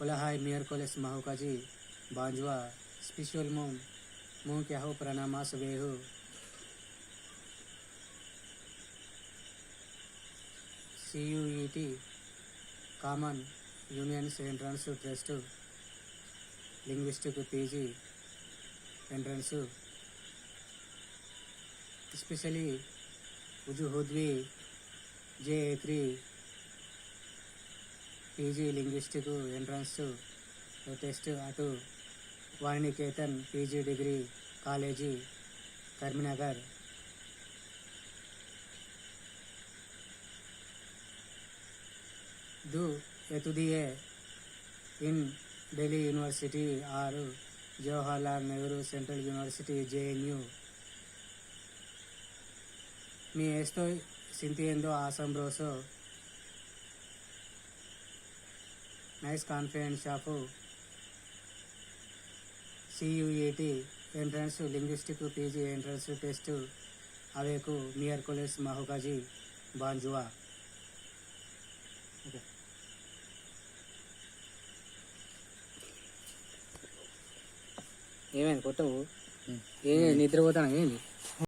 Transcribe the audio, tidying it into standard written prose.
Olahai miércoles mahukaji banjwa special mom kya ho pranama sabehu CUET Common Unions Entrance Test Linguistic PG Entrance especially Uju Hudvi JA3 PG Linguistic Entrance Test అటు Vani Niketan PG degree college Karimnagar do etudiye in Delhi University or Jawaharlal Nehru Central University JNU mi estoy sintiendo asombroso nice confidence of CUET entrance linguistic PG entrance test aveku miércoles mahukaji banjwa. Okay. ఏమైంది కొట్టవు ఏ నిద్రపోతాను ఏంది